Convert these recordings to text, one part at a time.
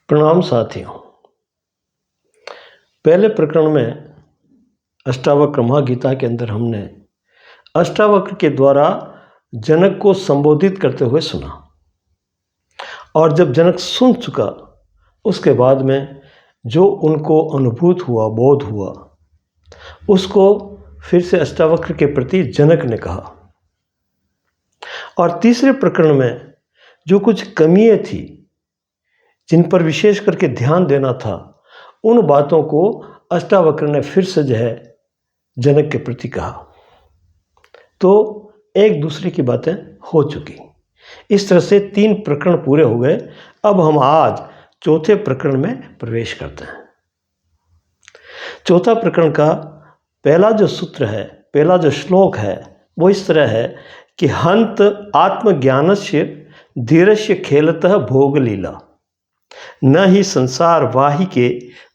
प्रणाम साथियों। पहले प्रकरण में अष्टावक्र महागीता के अंदर हमने अष्टावक्र के द्वारा जनक को संबोधित करते हुए सुना, और जब जनक सुन चुका उसके बाद में जो उनको अनुभूत हुआ, बोध हुआ, उसको फिर से अष्टावक्र के प्रति जनक ने कहा। और तीसरे प्रकरण में जो कुछ कमियां थी जिन पर विशेष करके ध्यान देना था, उन बातों को अष्टावक्र ने फिर से जनक के प्रति कहा। तो एक दूसरे की बातें हो चुकी। इस तरह से 3 प्रकरण पूरे हो गए। अब हम आज चौथे प्रकरण में प्रवेश करते हैं। चौथा प्रकरण का पहला जो सूत्र है, पहला जो श्लोक है, वो इस तरह है कि हंत आत्मज्ञानस्य धीरस्य खेलतः भोग लीला न ही संसार वाही के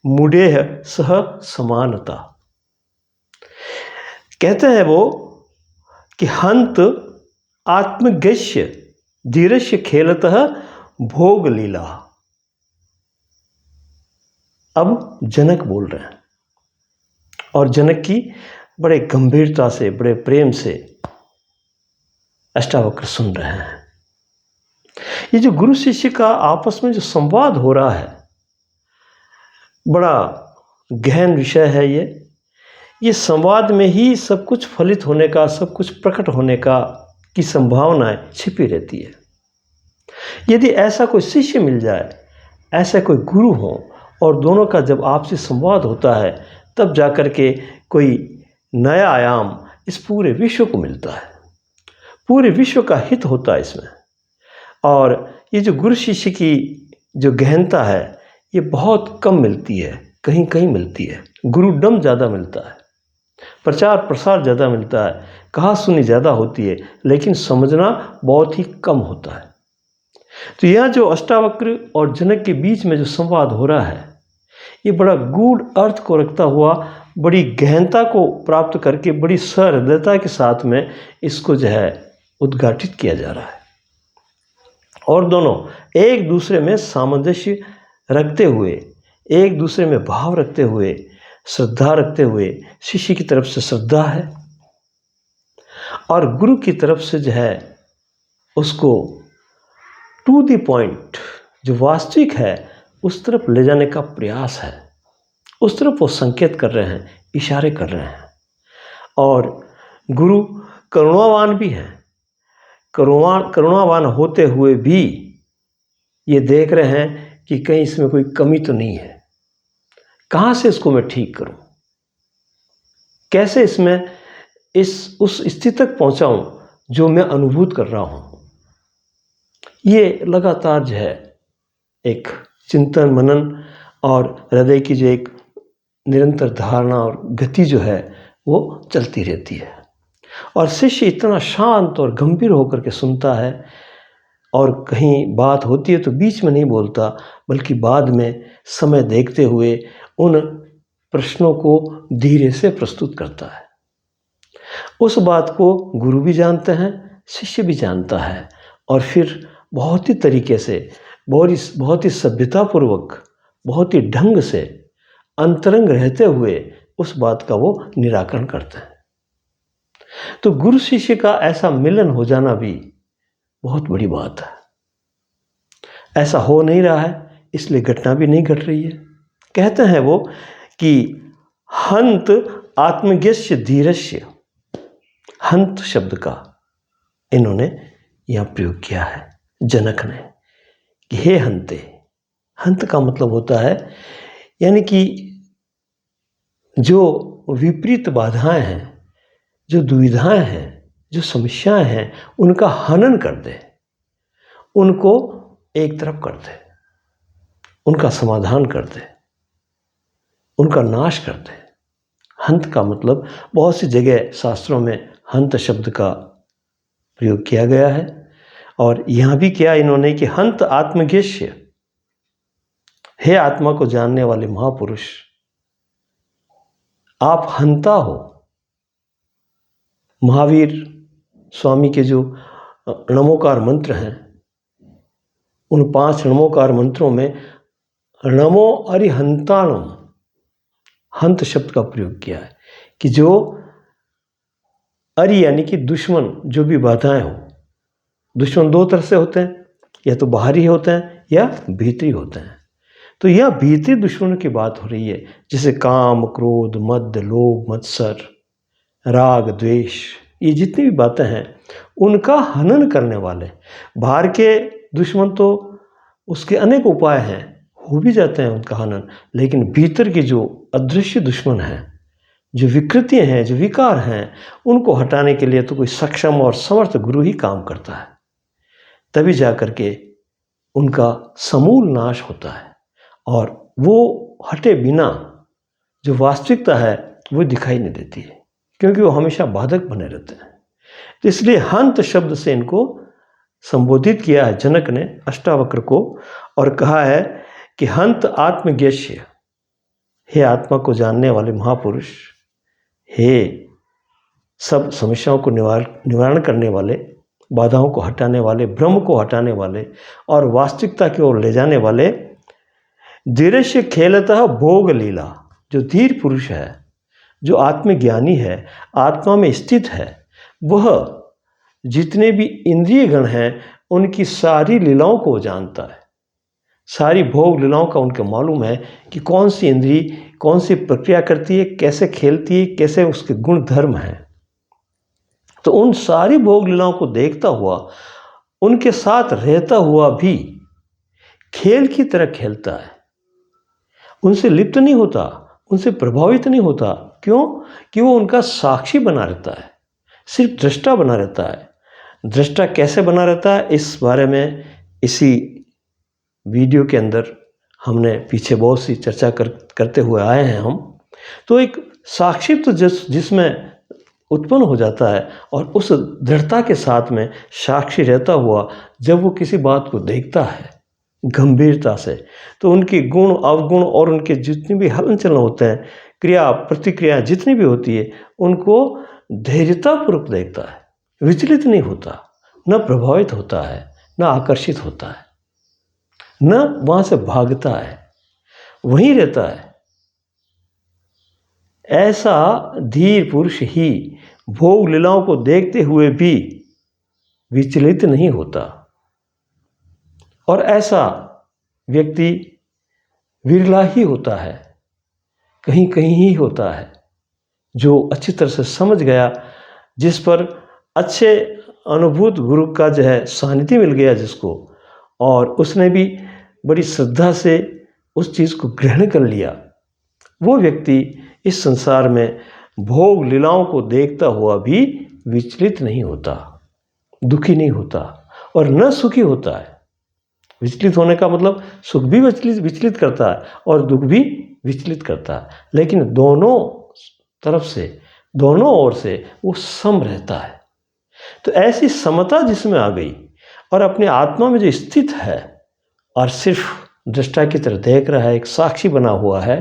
मुडेह सह समानता। कहते हैं वो कि हंत आत्मज्ञस्य धीरस्य खेलतः भोग लीला। अब जनक बोल रहे हैं और जनक की बड़े गंभीरता से, बड़े प्रेम से अष्टावक्र सुन रहे हैं। ये जो गुरु शिष्य का आपस में जो संवाद हो रहा है, बड़ा गहन विषय है। ये संवाद में ही सब कुछ फलित होने का, सब कुछ प्रकट होने का की संभावनाएं छिपी रहती है। यदि ऐसा कोई शिष्य मिल जाए, ऐसा कोई गुरु हो, और दोनों का जब आपसी संवाद होता है, तब जाकर के कोई नया आयाम इस पूरे विश्व को मिलता है। पूरे विश्व का हित होता है इसमें। और ये जो गुरु शिष्य की जो गहनता है, ये बहुत कम मिलती है, कहीं कहीं मिलती है। गुरुडम ज़्यादा मिलता है, प्रचार प्रसार ज़्यादा मिलता है, कहा सुनी ज़्यादा होती है, लेकिन समझना बहुत ही कम होता है। तो यह जो अष्टावक्र और जनक के बीच में जो संवाद हो रहा है, ये बड़ा गूढ़ अर्थ को रखता हुआ, बड़ी गहनता को प्राप्त करके, बड़ी सहृदयता के साथ में इसको उद्घाटित किया जा रहा है। और दोनों एक दूसरे में सामंजस्य रखते हुए, एक दूसरे में भाव रखते हुए, श्रद्धा रखते हुए, शिष्य की तरफ से श्रद्धा है और गुरु की तरफ से उसको टू द पॉइंट, जो वास्तविक है, उस तरफ ले जाने का प्रयास है। उस तरफ वो संकेत कर रहे हैं, इशारे कर रहे हैं। और गुरु करुणावान भी हैं। करुणावान होते हुए भी ये देख रहे हैं कि कहीं इसमें कोई कमी तो नहीं है, कहाँ से इसको मैं ठीक करूं, कैसे इसमें उस स्थिति तक पहुंचाऊं जो मैं अनुभूत कर रहा हूं। ये लगातार एक चिंतन मनन और हृदय की जो एक निरंतर धारणा और गति वो चलती रहती है। और शिष्य इतना शांत और गंभीर होकर के सुनता है, और कहीं बात होती है तो बीच में नहीं बोलता, बल्कि बाद में समय देखते हुए उन प्रश्नों को धीरे से प्रस्तुत करता है। उस बात को गुरु भी जानते हैं, शिष्य भी जानता है, और फिर बहुत ही तरीके से, बहुत ही सभ्यतापूर्वक, बहुत ही ढंग से, अंतरंग रहते हुए उस बात का वो निराकरण करते हैं। तो गुरु शिष्य का ऐसा मिलन हो जाना भी बहुत बड़ी बात है। ऐसा हो नहीं रहा है, इसलिए घटना भी नहीं घट रही है। कहते हैं वो कि हंत आत्मज्ञस्य धीरस्य। हंत शब्द का इन्होंने यह प्रयोग किया है, जनक ने, कि हे हंते। हंत का मतलब होता है, यानी कि जो विपरीत बाधाएं हैं, जो दुविधाएं हैं, जो समस्याएं हैं, उनका हनन कर दे, उनको एक तरफ कर दे, उनका समाधान कर दे, उनका नाश कर दे। हंत का मतलब बहुत सी जगह शास्त्रों में हंत शब्द का प्रयोग किया गया है, और यहाँ भी किया इन्होंने कि हंत आत्मज्ञस्य। हे आत्मा को जानने वाले महापुरुष, आप हंता हो। महावीर स्वामी के जो नमोकार मंत्र हैं, उन 5 नमोकार मंत्रों में णमो अरिहंताणम, हंत शब्द का प्रयोग किया है कि जो अरि यानी कि दुश्मन, जो भी बाधाएं हो। दुश्मन दो तरह से होते हैं, या तो बाहरी होते हैं या भीतरी होते हैं। तो यह भीतरी दुश्मनों की बात हो रही है, जैसे काम, क्रोध, मद, लोभ, मत्सर, राग, द्वेष, ये जितनी भी बातें हैं उनका हनन करने वाले। बाहर के दुश्मन तो उसके अनेक उपाय हैं, हो भी जाते हैं उनका हनन, लेकिन भीतर के जो अदृश्य दुश्मन हैं, जो विकृतियां हैं, जो विकार हैं, उनको हटाने के लिए तो कोई सक्षम और समर्थ गुरु ही काम करता है। तभी जाकर के उनका समूल नाश होता है और वो हटे बिना जो वास्तविकता है वो दिखाई नहीं देती है, क्योंकि वो हमेशा बाधक बने रहते हैं। तो इसलिए हंत शब्द से इनको संबोधित किया है जनक ने अष्टावक्र को, और कहा है कि हंत आत्मज्ञेष्य, हे आत्मा को जानने वाले महापुरुष, हे सब समस्याओं को निवारण करने वाले, बाधाओं को हटाने वाले, भ्रम को हटाने वाले और वास्तविकता की ओर ले जाने वाले, धीरस्य खेलतः भोग लीला, जो धीर पुरुष है, जो आत्मज्ञानी है, आत्मा में स्थित है, वह जितने भी इंद्रिय गण हैं उनकी सारी लीलाओं को जानता है। सारी भोग लीलाओं का उनके मालूम है कि कौन सी इंद्री कौन सी प्रक्रिया करती है, कैसे खेलती है, कैसे उसके गुण धर्म हैं। तो उन सारी भोग लीलाओं को देखता हुआ, उनके साथ रहता हुआ भी खेल की तरह खेलता है, उनसे लिप्त नहीं होता, उनसे प्रभावित नहीं होता। क्यों? कि वो उनका साक्षी बना रहता है, सिर्फ दृष्टा बना रहता है। दृष्टा कैसे बना रहता है, इस बारे में इसी वीडियो के अंदर हमने पीछे बहुत सी चर्चा करते हुए आए हैं हम। तो एक साक्षी तो जिसमें उत्पन्न हो जाता है, और उस दृढ़ता के साथ में साक्षी रहता हुआ जब वो किसी बात को देखता है गंभीरता से, तो उनके गुण अवगुण और उनके जितनी भी हलन चलन होते हैं, क्रिया प्रतिक्रिया जितनी भी होती है, उनको धैर्यतापूर्वक देखता है, विचलित नहीं होता, न प्रभावित होता है, न आकर्षित होता है, न वहाँ से भागता है, वहीं रहता है। ऐसा धीर पुरुष ही भोग लीलाओं को देखते हुए भी विचलित नहीं होता, और ऐसा व्यक्ति विरला ही होता है, कहीं कहीं ही होता है, जो अच्छी तरह से समझ गया, जिस पर अच्छे अनुभूत गुरु का जो है सानिध्य मिल गया जिसको, और उसने भी बड़ी श्रद्धा से उस चीज़ को ग्रहण कर लिया, वो व्यक्ति इस संसार में भोग लीलाओं को देखता हुआ भी विचलित नहीं होता, दुखी नहीं होता, और न सुखी होता है। विचलित होने का मतलब सुख भी विचलित करता है और दुख भी विचलित करता है, लेकिन दोनों तरफ से, दोनों ओर से वो सम रहता है। तो ऐसी समता जिसमें आ गई और अपने आत्मा में जो स्थित है और सिर्फ दृष्टा की तरह देख रहा है, एक साक्षी बना हुआ है,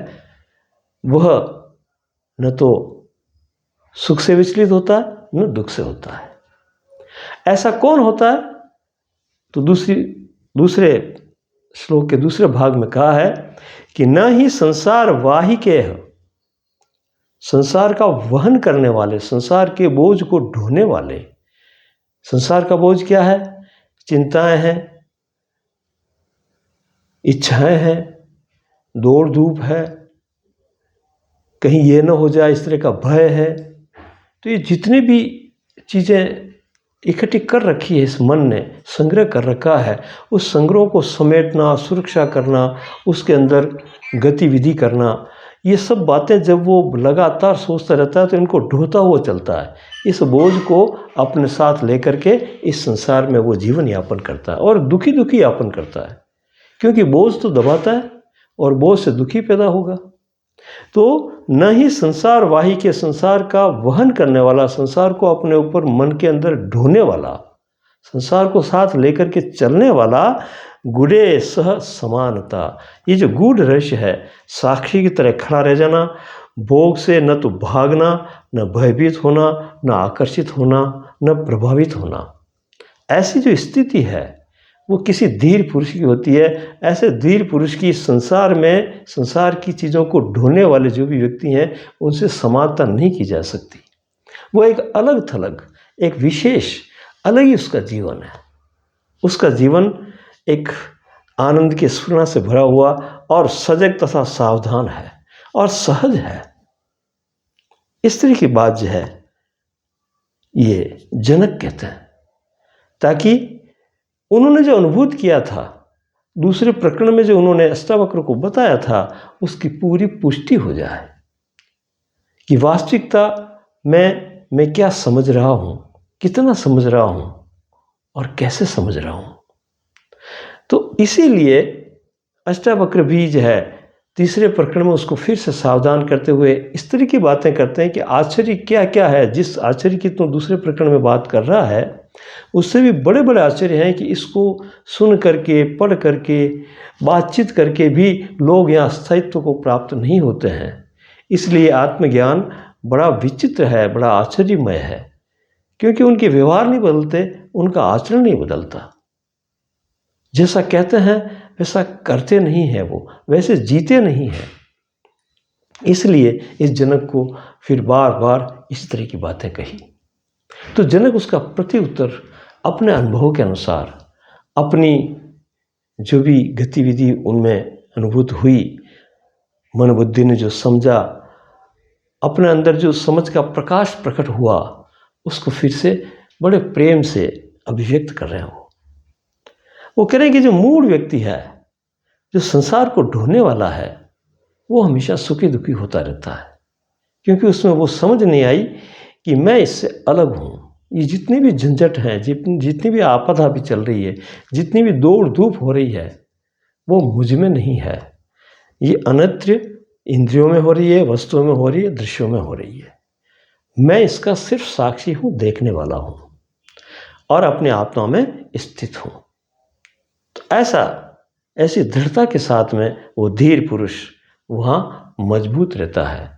वह न तो सुख से विचलित होता है न दुख से होता है। ऐसा कौन होता है? तो दूसरे श्लोक के दूसरे भाग में कहा है कि न ही संसार वाहिके, संसार का वहन करने वाले, संसार के बोझ को ढोने वाले। संसार का बोझ क्या है? चिंताएं हैं, इच्छाएं हैं, दौड़ धूप है, कहीं ये न हो जाए इस तरह का भय है। तो ये जितनी भी चीज़ें इकट्ठी कर रखी है इस मन ने, संग्रह कर रखा है, उस संग्रह को समेटना, सुरक्षा करना, उसके अंदर गतिविधि करना, ये सब बातें जब वो लगातार सोचता रहता है तो इनको ढोता हुआ चलता है। इस बोझ को अपने साथ लेकर के इस संसार में वो जीवन यापन करता है और दुखी दुखी यापन करता है, क्योंकि बोझ तो दबाता है और बोझ से दुखी पैदा होगा। तो न ही संसार वाही के, संसार का वहन करने वाला, संसार को अपने ऊपर मन के अंदर ढोने वाला, संसार को साथ लेकर के चलने वाला गुड़े सह समानता, ये जो गूढ़ रहस्य है, साक्षी की तरह खड़ा रह जाना, भोग से न तो भागना, न भयभीत होना, न आकर्षित होना, न प्रभावित होना, ऐसी जो स्थिति है वो किसी धीर पुरुष की होती है। ऐसे धीर पुरुष की संसार में, संसार की चीज़ों को ढोने वाले जो भी व्यक्ति हैं, उनसे समानता नहीं की जा सकती। वो एक अलग थलग, एक विशेष, अलग ही उसका जीवन है। उसका जीवन एक आनंद की स्फुरना से भरा हुआ और सजग तथा सावधान है और सहज है। इस तरह की बात जो है ये जनक कहते हैं, ताकि उन्होंने जो अनुभूत किया था, दूसरे प्रकरण में जो उन्होंने अष्टावक्र को बताया था, उसकी पूरी पुष्टि हो जाए कि वास्तविकता में मैं क्या समझ रहा हूँ, कितना समझ रहा हूँ और कैसे समझ रहा हूँ। तो इसीलिए अष्टावक्र भी जो है तीसरे प्रकरण में उसको फिर से सावधान करते हुए इस तरह की बातें करते हैं कि आश्चर्य क्या क्या है। जिस आश्चर्य की तो दूसरे प्रकरण में बात कर रहा है, उससे भी बड़े बड़े आश्चर्य हैं कि इसको सुन करके, पढ़ करके, बातचीत करके भी लोग यहाँ स्थायित्व को प्राप्त नहीं होते हैं। इसलिए आत्मज्ञान बड़ा विचित्र है, बड़ा आश्चर्यमय है, क्योंकि उनके व्यवहार नहीं बदलते, उनका आचरण नहीं बदलता। जैसा कहते हैं वैसा करते नहीं है, वो वैसे जीते नहीं हैं। इसलिए इस जनक को फिर बार बार इस तरह की बातें कही। तो जनक उसका प्रत्युत्तर अपने अनुभव के अनुसार, अपनी जो भी गतिविधि उनमें अनुभूत हुई, मन बुद्धि ने जो समझा, अपने अंदर जो समझ का प्रकाश प्रकट हुआ, उसको फिर से बड़े प्रेम से अभिव्यक्त कर रहे हो। वो कह रहे हैं कि जो मूल व्यक्ति है, जो संसार को ढोने वाला है, वो हमेशा सुखी दुखी होता रहता है, क्योंकि उसमें वो समझ नहीं आई कि मैं इससे अलग हूँ। ये जितनी भी झंझट है, जितनी भी आपदा भी चल रही है, जितनी भी दौड़ धूप हो रही है, वो मुझ में नहीं है। ये अन्यत्र इंद्रियों में हो रही है, वस्तुओं में हो रही है, दृश्यों में हो रही है। मैं इसका सिर्फ साक्षी हूँ, देखने वाला हूँ और अपने आत्मा में स्थित हूँ। तो ऐसी दृढ़ता के साथ में वो धीर पुरुष वहाँ मजबूत रहता है।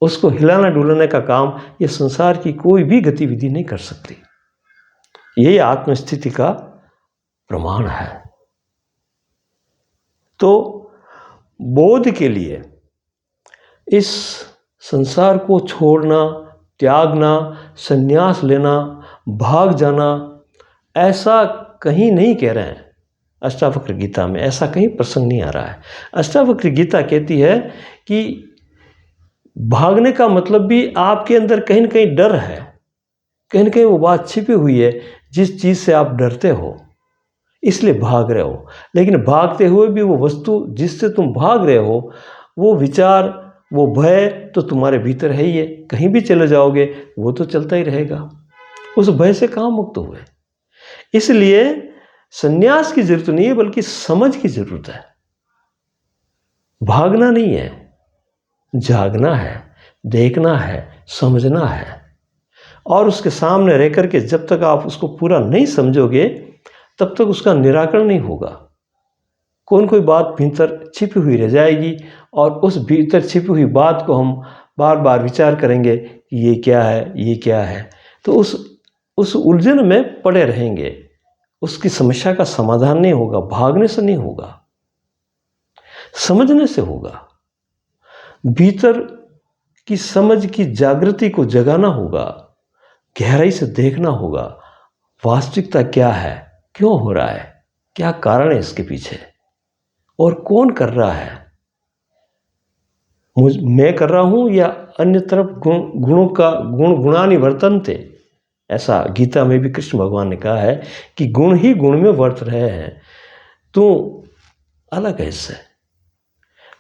उसको हिलाना डुलाने का काम ये संसार की कोई भी गतिविधि नहीं कर सकती। यही आत्मस्थिति का प्रमाण है। तो बोध के लिए इस संसार को छोड़ना, त्यागना, संन्यास लेना, भाग जाना, ऐसा कहीं नहीं कह रहे हैं। अष्टावक्र गीता में ऐसा कहीं प्रसंग नहीं आ रहा है। अष्टावक्र गीता कहती है कि भागने का मतलब भी आपके अंदर कहीं ना कहीं डर है, कहीं ना कहीं वो बात छिपी हुई है जिस चीज़ से आप डरते हो, इसलिए भाग रहे हो। लेकिन भागते हुए भी वो वस्तु जिससे तुम भाग रहे हो, वो विचार, वो भय तो तुम्हारे भीतर है ही है। कहीं भी चले जाओगे वो तो चलता ही रहेगा। उस भय से कहाँ मुक्त हुए। इसलिए संन्यास की जरूरत नहीं है, बल्कि समझ की जरूरत है। भागना नहीं है, जागना है, देखना है, समझना है। और उसके सामने रह करके जब तक आप उसको पूरा नहीं समझोगे, तब तक उसका निराकरण नहीं होगा। कोई बात भीतर छिपी हुई रह जाएगी और उस भीतर छिपी हुई बात को हम बार बार विचार करेंगे कि ये क्या है, ये क्या है। तो उस उलझन में पड़े रहेंगे। उसकी समस्या का समाधान नहीं होगा। भागने से नहीं होगा, समझने से होगा। भीतर की समझ की जागृति को जगाना होगा, गहराई से देखना होगा। वास्तविकता क्या है, क्यों हो रहा है, क्या कारण है इसके पीछे और कौन कर रहा है। मैं कर रहा हूं या अन्य तरफ गुणानि वर्तन्ते। ऐसा गीता में भी कृष्ण भगवान ने कहा है कि गुण ही गुण में वर्त रहे हैं, तो अलग है इससे।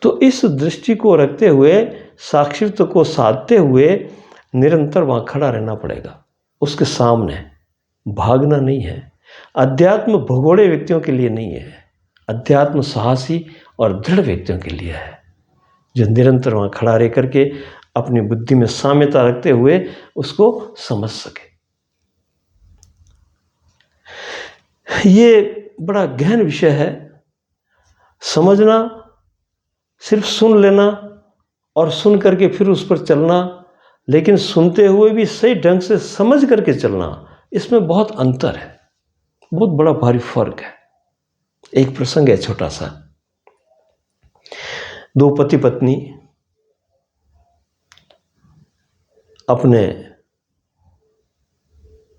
तो इस दृष्टि को रखते हुए, साक्षित्व को साधते हुए निरंतर वहाँ खड़ा रहना पड़ेगा। उसके सामने भागना नहीं है। अध्यात्म भगोड़े व्यक्तियों के लिए नहीं है, अध्यात्म साहसी और दृढ़ व्यक्तियों के लिए है, जो निरंतर वहाँ खड़ा रह करके अपनी बुद्धि में साम्यता रखते हुए उसको समझ सके। ये बड़ा गहन विषय है। समझना, सिर्फ सुन लेना और सुन करके फिर उस पर चलना, लेकिन सुनते हुए भी सही ढंग से समझ करके चलना, इसमें बहुत अंतर है, बहुत बड़ा भारी फर्क है। एक प्रसंग है छोटा सा। दो पति पत्नी अपने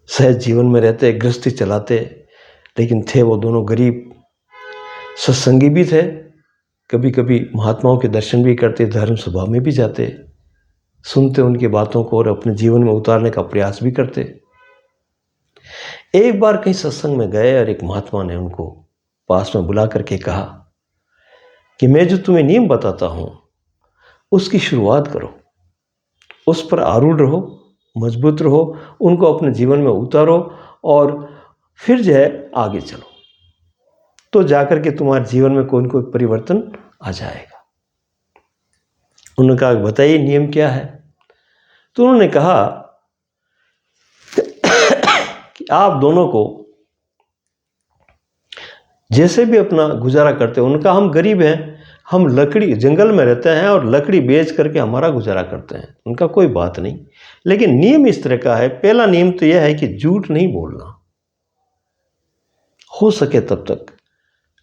सहज जीवन में रहते, गृहस्थी चलाते, लेकिन थे वो दोनों गरीब। सत्संगी भी थे, कभी कभी महात्माओं के दर्शन भी करते, धर्म सभा में भी जाते, सुनते उनकी बातों को और अपने जीवन में उतारने का प्रयास भी करते। एक बार कहीं सत्संग में गए और एक महात्मा ने उनको पास में बुला करके कहा कि मैं जो तुम्हें नियम बताता हूं उसकी शुरुआत करो, उस पर आरूढ़ रहो, मजबूत रहो, उनको अपने जीवन में उतारो और फिर जो है आगे चलो, तो जाकर के तुम्हारे जीवन में कोई न कोई परिवर्तन आ जाएगा। उन्होंने कहा बताइए नियम क्या है। तो उन्होंने कहा कि आप दोनों को जैसे भी अपना गुजारा करते हो, उनका हम गरीब हैं, हम लकड़ी जंगल में रहते हैं और लकड़ी बेच करके हमारा गुजारा करते हैं, उनका कोई बात नहीं, लेकिन नियम इस तरह का है। पहला नियम तो यह है कि झूठ नहीं बोलना, हो सके तब तक।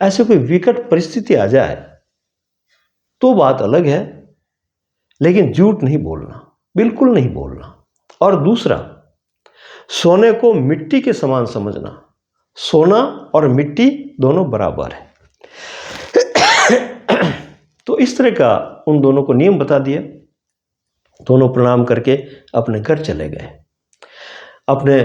ऐसे कोई विकट परिस्थिति आ जाए तो बात अलग है, लेकिन झूठ नहीं बोलना, बिल्कुल नहीं बोलना। और दूसरा, सोने को मिट्टी के समान समझना। सोना और मिट्टी दोनों बराबर है। तो इस तरह का उन दोनों को नियम बता दिया। दोनों प्रणाम करके अपने घर चले गए। अपने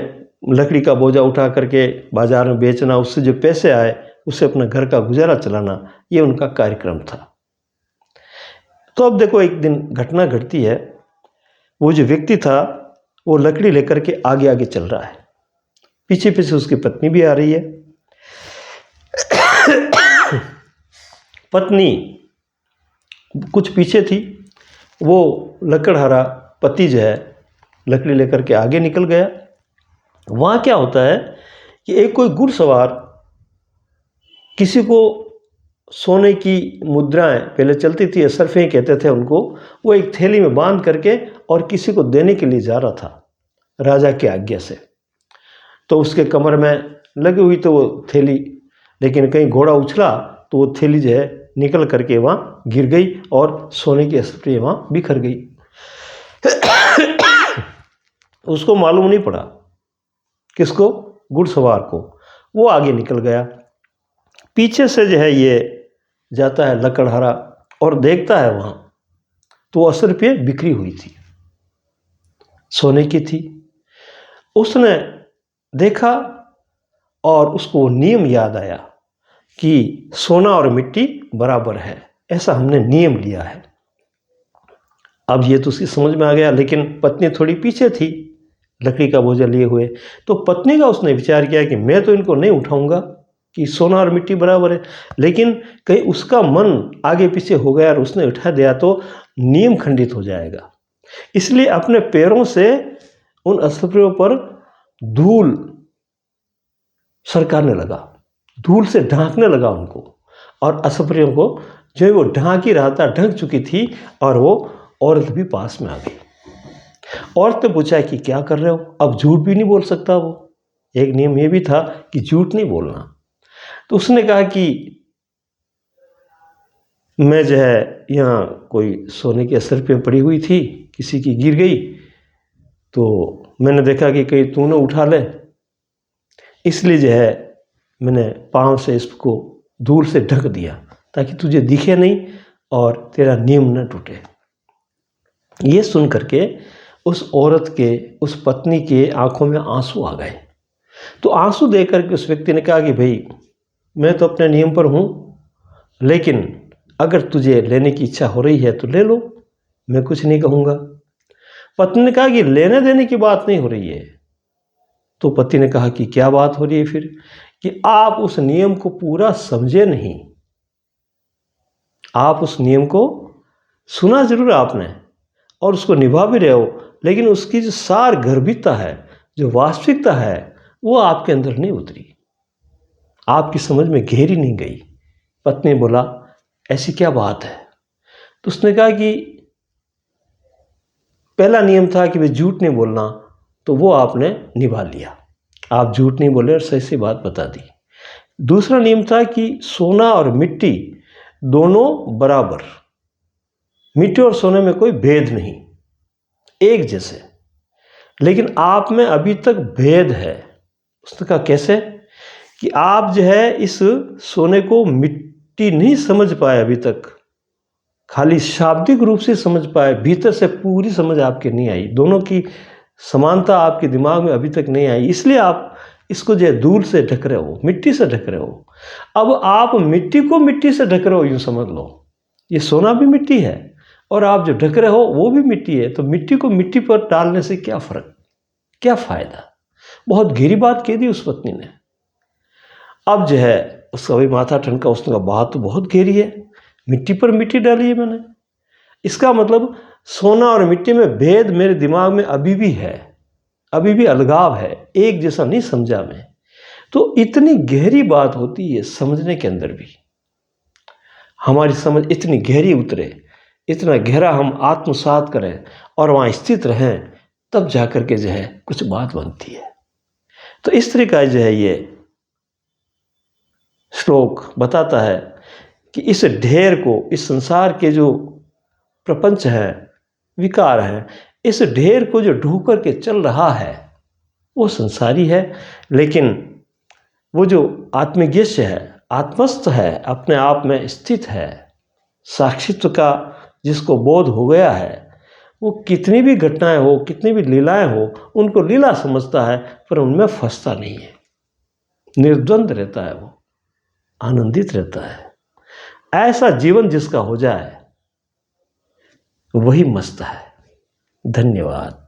लकड़ी का बोझा उठा करके बाजार में बेचना, उससे जो पैसे आए उससे अपने घर का गुजारा चलाना, ये उनका कार्यक्रम था। तो अब देखो एक दिन घटना घटती है। वो जो व्यक्ति था वो लकड़ी लेकर के आगे आगे चल रहा है, पीछे पीछे उसकी पत्नी भी आ रही है। पत्नी कुछ पीछे थी, वो लकड़हारा पति जो है लकड़ी लेकर के आगे निकल गया। वहाँ क्या होता है कि एक कोई घुड़सवार किसी को सोने की मुद्राएं पहले चलती थी, सरफे कहते थे उनको, वो एक थैली में बांध करके और किसी को देने के लिए जा रहा था राजा की आज्ञा से। तो उसके कमर में लगी हुई तो वो थैली, लेकिन कहीं घोड़ा उछला तो वो थैली जो है निकल करके वहाँ गिर गई और सोने की अस्पताल वहाँ बिखर गई। उसको मालूम नहीं पड़ा, किसको? घुड़सवार को। वो आगे निकल गया। पीछे से जो है ये जाता है लकड़हारा और देखता है वहाँ तो 80 रुपये बिक्री हुई थी, सोने की थी। उसने देखा और उसको नियम याद आया कि सोना और मिट्टी बराबर है, ऐसा हमने नियम लिया है। अब ये तो उसकी समझ में आ गया, लेकिन पत्नी थोड़ी पीछे थी लकड़ी का बोझा लिए हुए। तो पत्नी का उसने विचार किया कि मैं तो इनको नहीं उठाऊंगा कि सोना और मिट्टी बराबर है, लेकिन कहीं उसका मन आगे पीछे हो गया और उसने उठा दिया तो नियम खंडित हो जाएगा। इसलिए अपने पैरों से उन अस्पतालों पर धूल सरकारने लगा, धूल से ढांकने लगा उनको, और अस्पतालों को जो वो ढांक ही रहा था, ढक चुकी थी, और वो औरत भी पास में आ गई। औरत ने पूछा कि क्या कर रहे हो? अब झूठ भी नहीं बोल सकता वो, एक नियम ये भी था कि झूठ नहीं बोलना। तो उसने कहा कि मैं जो है यहाँ कोई सोने की 80 रुपये पड़ी हुई थी, किसी की गिर गई, तो मैंने देखा कि कहीं तूने उठा ले, इसलिए जो है मैंने पाँव से इसको दूर से ढक दिया ताकि तुझे दिखे नहीं और तेरा नियम न टूटे। ये सुन करके उस औरत के, उस पत्नी के आंखों में आंसू आ गए। तो आंसू देख करके उस व्यक्ति ने कहा कि भाई मैं तो अपने नियम पर हूँ, लेकिन अगर तुझे लेने की इच्छा हो रही है तो ले लो, मैं कुछ नहीं कहूँगा। पत्नी ने कहा कि लेने देने की बात नहीं हो रही है। तो पति ने कहा कि क्या बात हो रही है फिर? कि आप उस नियम को पूरा समझे नहीं। आप उस नियम को सुना जरूर आपने और उसको निभा भी रहे हो, लेकिन उसकी जो सार गर्भिता है, जो वास्तविकता है, वो आपके अंदर नहीं उतरी, आपकी समझ में गहरी नहीं गई। पत्नी बोला ऐसी क्या बात है? तो उसने कहा कि पहला नियम था कि वे झूठ नहीं बोलना, तो वो आपने निभा लिया, आप झूठ नहीं बोले और सही सी बात बता दी। दूसरा नियम था कि सोना और मिट्टी दोनों बराबर, मिट्टी और सोने में कोई भेद नहीं, एक जैसे। लेकिन आप में अभी तक भेद है। उसने कहा कैसे? कि आप जो है इस सोने को मिट्टी नहीं समझ पाए अभी तक, खाली शाब्दिक रूप से समझ पाए, भीतर से पूरी समझ आपके नहीं आई, दोनों की समानता आपके दिमाग में अभी तक नहीं आई, इसलिए आप इसको जो है दूर से ढक रहे हो, मिट्टी से ढक रहे हो। अब आप मिट्टी को मिट्टी से ढक रहे हो, यूँ समझ लो। ये सोना भी मिट्टी है और आप जो ढक रहे हो वो भी मिट्टी है, तो मिट्टी को मिट्टी पर डालने से क्या फ़र्क, क्या फ़ायदा? बहुत गहरी बात कह दी उस पत्नी ने। अब जो है उसका भी माथा ठनका, उसने कहा बात तो बहुत गहरी है, मिट्टी पर मिट्टी डाली है मैंने। इसका मतलब सोना और मिट्टी में भेद मेरे दिमाग में अभी भी है, अभी भी अलगाव है, एक जैसा नहीं समझा मैं। तो इतनी गहरी बात होती है समझने के अंदर भी, हमारी समझ इतनी गहरी उतरे, इतना गहरा हम आत्मसात करें और वहाँ स्थित रहें, तब जाकर के जो है कुछ बात बनती है। तो इस तरह का जो है ये श्लोक बताता है कि इस ढेर को, इस संसार के जो प्रपंच है, विकार है, इस ढेर को जो ढो कर के चल रहा है वो संसारी है, लेकिन वो जो आत्मज्ञेय है, आत्मस्थ है, अपने आप में स्थित है, साक्षित्व का जिसको बोध हो गया है, वो कितनी भी घटनाएं हो, कितनी भी लीलाएं हो, उनको लीला समझता है, पर उनमें फंसता नहीं है, निर्द्वंद रहता है, वो आनंदित रहता है। ऐसा जीवन जिसका हो जाए वही मस्त है। धन्यवाद।